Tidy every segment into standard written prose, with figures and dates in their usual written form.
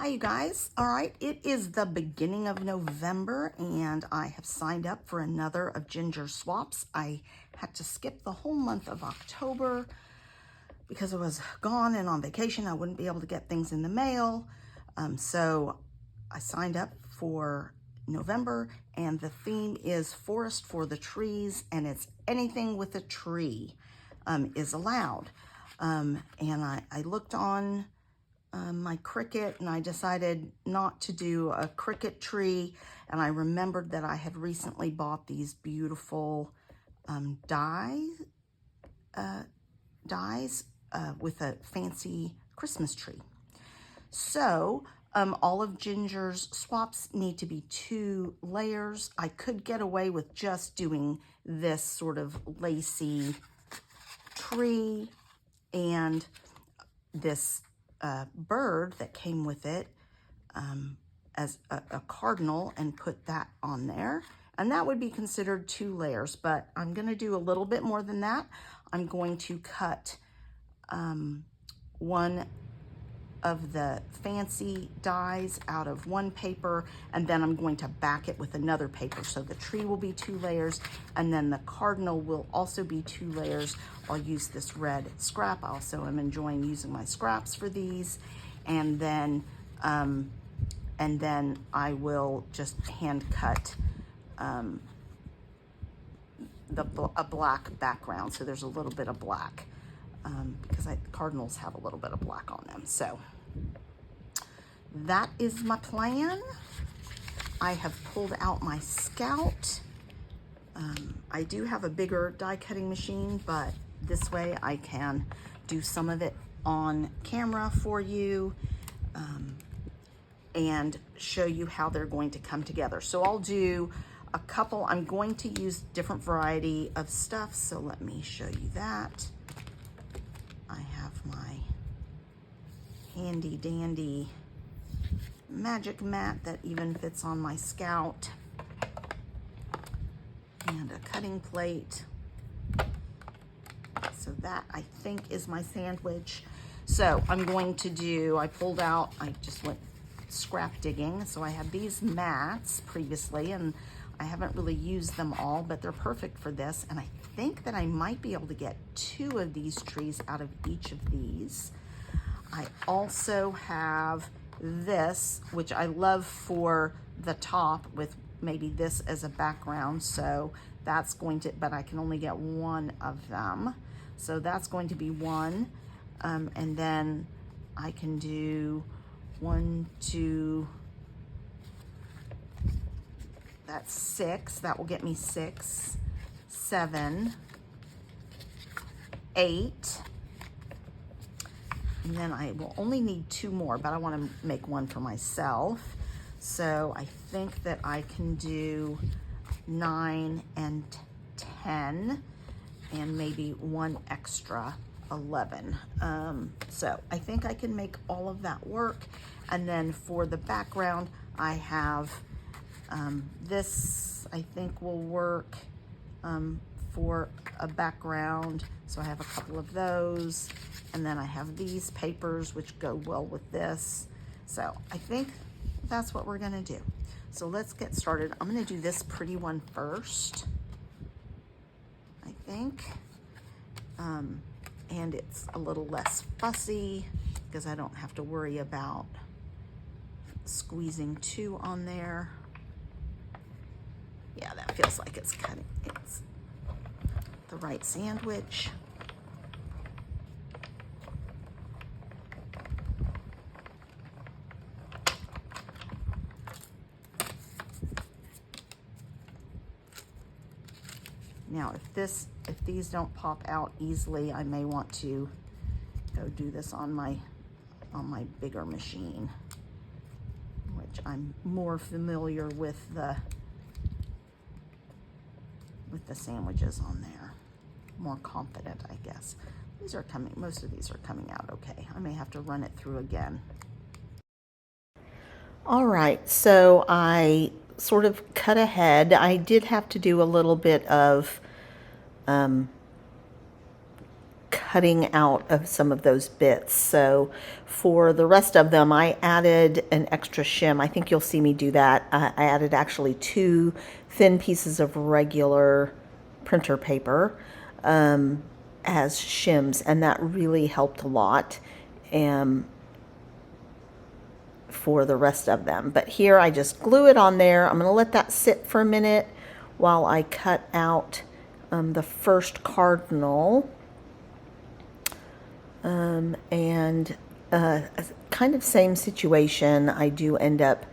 Hi, you guys. All right, it is the beginning of November, and I have signed up for another of Ginger's swaps. I had to skip the whole month of October because I was gone and on vacation. I wouldn't be able to get things in the mail. So I signed up for November, and the theme is Forest for the Trees, and it's anything with a tree is allowed. And I looked on my Cricut, and I decided not to do a Cricut tree. And I remembered that I had recently bought these beautiful dies with a fancy Christmas tree. So all of Ginger's swaps need to be 2 layers. I could get away with just doing this sort of lacy tree and this bird that came with it as a cardinal, and put that on there. And that would be considered 2 layers, but I'm going to do a little bit more than that. I'm going to cut one of the fancy dies out of one paper, and then I'm going to back it with another paper. So the tree will be 2 layers, and then the cardinal will also be 2 layers. I'll use this red scrap. I also am enjoying using my scraps for these. And then I will just hand cut a black background. So there's a little bit of black. Because cardinals have a little bit of black on them. So that is my plan. I have pulled out my Scout. I do have a bigger die cutting machine, but this way I can do some of it on camera for you and show you how they're going to come together. So I'll do a couple. I'm going to use different variety of stuff, so let me show you that. I have my handy dandy magic mat that even fits on my Scout, and a cutting plate. So that, I think, is my sandwich. So I'm going to do, I just went scrap digging. So I had these mats previously, and I haven't really used them all, but they're perfect for this. And I think that I might be able to get 2 of these trees out of each of these. I also have this, which I love for the top, with maybe this as a background. So that's going to, but I can only get 1 of them. So that's going to be 1. And then I can do 1, 2, that's 6. That will get me 6, 7, 8. And then I will only need 2 more, but I want to make 1 for myself. So I think that I can do 9 and 10, and maybe 1 extra, 11. So I think I can make all of that work. And then for the background, I have this, I think, will work for a background. So I have a couple of those. And then I have these papers, which go well with this. So I think that's what we're gonna do. So let's get started. I'm gonna do this pretty one first, I think. And it's a little less fussy because I don't have to worry about squeezing 2 on there. Yeah, that feels like it's the right sandwich. Now, if these don't pop out easily, I may want to go do this on my bigger machine, which I'm more familiar with the sandwiches on there. More confident, I guess. Most of these are coming out okay. I may have to run it through again. All right, so I sort of cut ahead. I did have to do a little bit of cutting out of some of those bits. So for the rest of them, I added an extra shim. I think you'll see me do that. I added actually 2 thin pieces of regular printer paper as shims, and that really helped a lot for the rest of them. But here I just glue it on there. I'm going to let that sit for a minute while I cut out the first cardinal. And kind of same situation, I do end up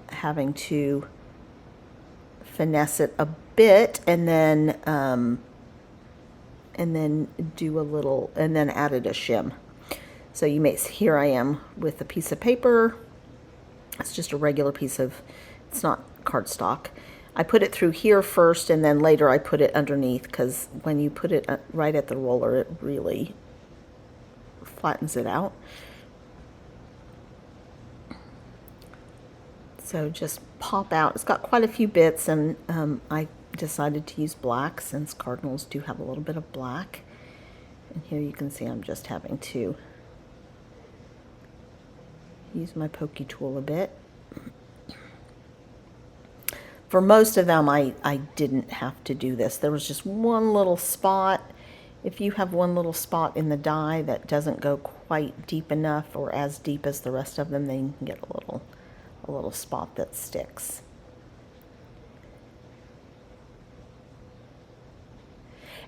having to finesse it a bit, and then do a little, and then added a shim. So you may, here I am with a piece of paper. It's just a regular piece of, it's not cardstock. I put it through here first, and then later I put it underneath, because when you put it right at the roller, it really flattens it out. So just pop out. It's got quite a few bits, and I decided to use black since Cardinals do have a little bit of black. And here you can see I'm just having to use my pokey tool a bit. For most of them, I didn't have to do this. There was just one little spot. If you have one little spot in the die that doesn't go quite deep enough, or as deep as the rest of them, then you can get a little spot that sticks.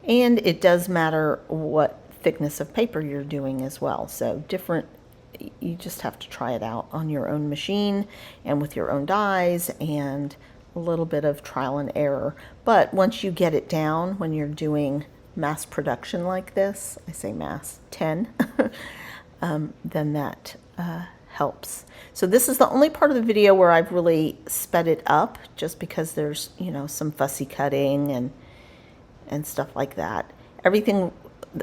And it does matter what thickness of paper you're doing as well. So different, you just have to try it out on your own machine and with your own dies, and a little bit of trial and error. But once you get it down, when you're doing mass production like this, I say mass 10, then that helps. So this is the only part of the video where I've really sped it up, just because there's, you know, some fussy cutting and stuff like that. Everything,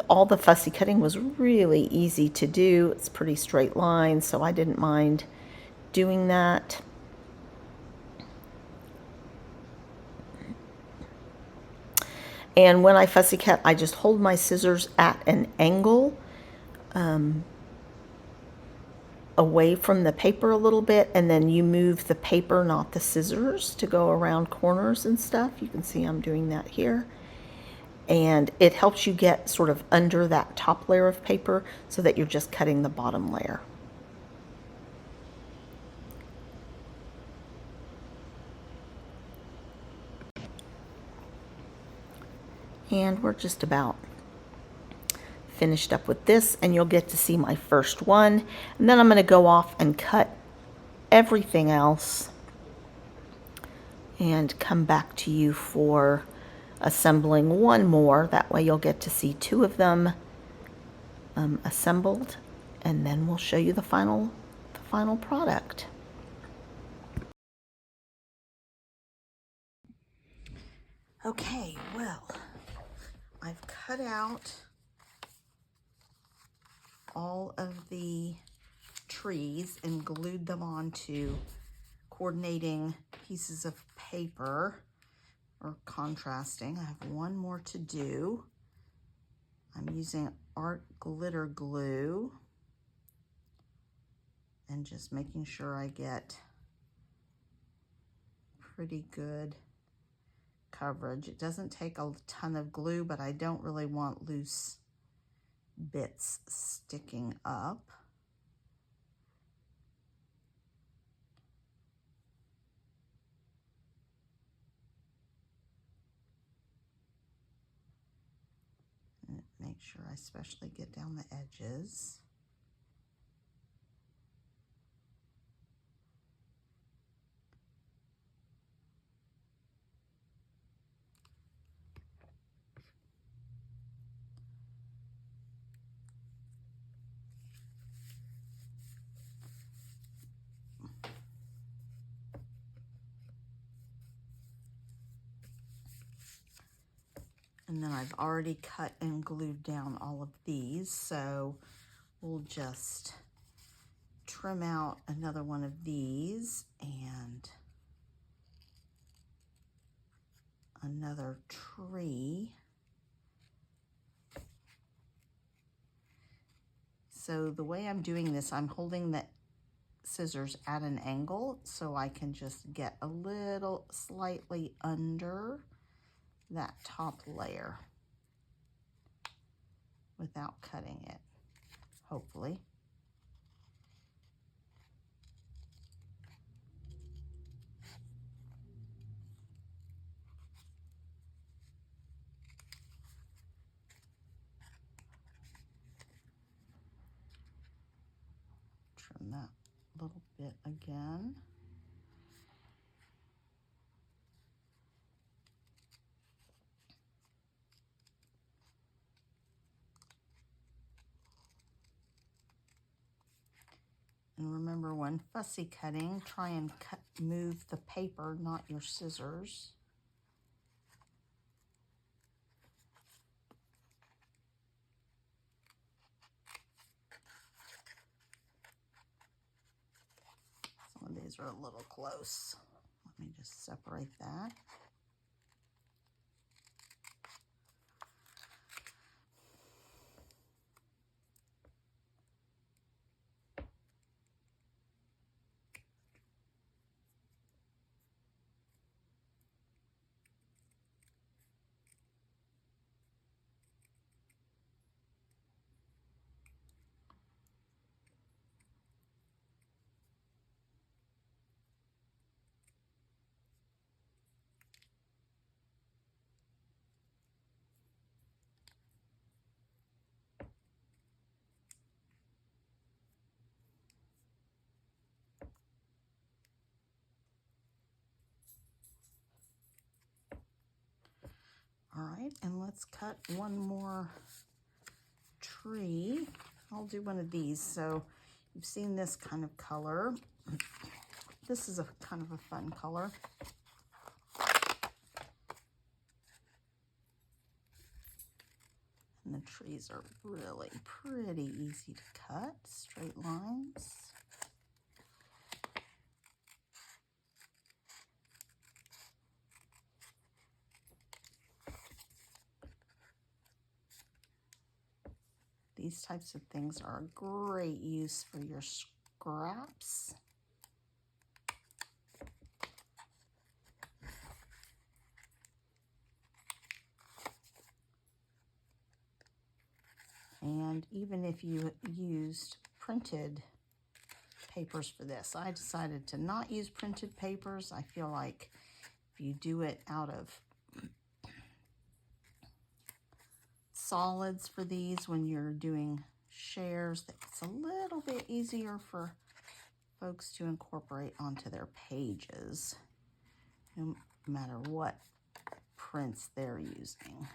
all the fussy cutting was really easy to do. It's pretty straight lines, so I didn't mind doing that. And when I fussy cut, I just hold my scissors at an angle away from the paper a little bit, and then you move the paper, not the scissors, to go around corners and stuff. You can see I'm doing that here. And it helps you get sort of under that top layer of paper so that you're just cutting the bottom layer. And we're just about finished up with this, and you'll get to see my first one. And then I'm going to go off and cut everything else and come back to you for assembling one more. That way you'll get to see 2 of them assembled, and then we'll show you the final product. Okay, well, I've cut out all of the trees and glued them onto coordinating pieces of paper, or contrasting. I have one more to do. I'm using art glitter glue and just making sure I get pretty good coverage. It doesn't take a ton of glue, but I don't really want loose bits sticking up. And make sure I especially get down the edges. And then I've already cut and glued down all of these, so we'll just trim out another one of these and another tree. So the way I'm doing this, I'm holding the scissors at an angle so I can just get a little slightly under that top layer without cutting it, hopefully. Trim that little bit again. And remember, when fussy cutting, try and move the paper, not your scissors. Some of these are a little close. Let me just separate that. All right, and let's cut one more tree. I'll do one of these. So you've seen this kind of color. This is a kind of a fun color. And the trees are really pretty easy to cut, straight lines. These types of things are a great use for your scraps. And even if you used printed papers for this, I decided to not use printed papers. I feel like if you do it out of solids for these, when you're doing shares, it's a little bit easier for folks to incorporate onto their pages, no matter what prints they're using.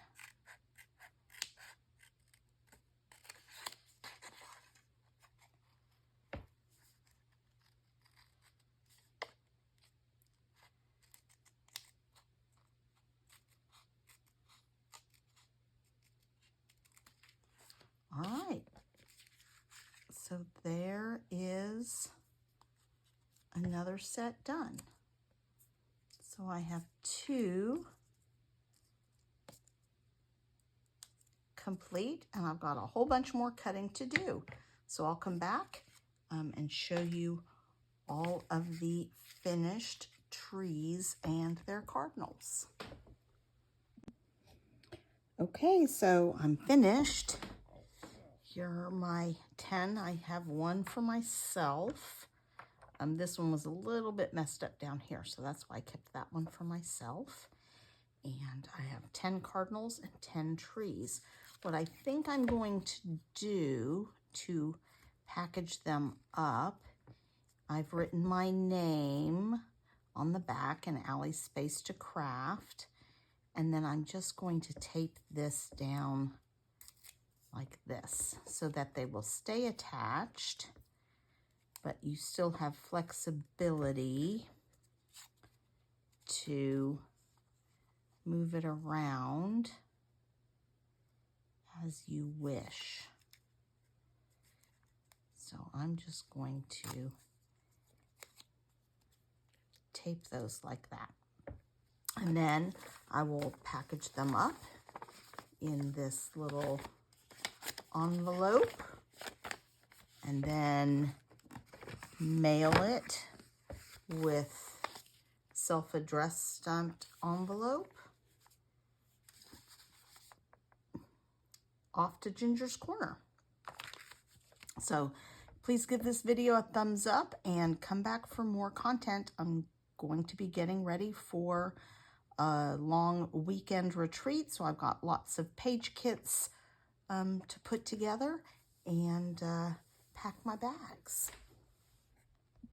All right, so there is another set done. So I have 2 complete, and I've got a whole bunch more cutting to do. So I'll come back and show you all of the finished trees and their cardinals. Okay, so I'm finished. Here are my 10. I have one for myself. This one was a little bit messed up down here, so that's why I kept that one for myself. And I have 10 cardinals and 10 trees. What I think I'm going to do to package them up, I've written my name on the back and Allie's Space to Craft. And then I'm just going to tape this down like this so that they will stay attached, but you still have flexibility to move it around as you wish. So I'm just going to tape those like that. And then I will package them up in this little envelope and then mail it with self-addressed stamped envelope off to Ginger's Corner. So please give this video a thumbs up and come back for more content. I'm going to be getting ready for a long weekend retreat, so I've got lots of page kits to put together and pack my bags.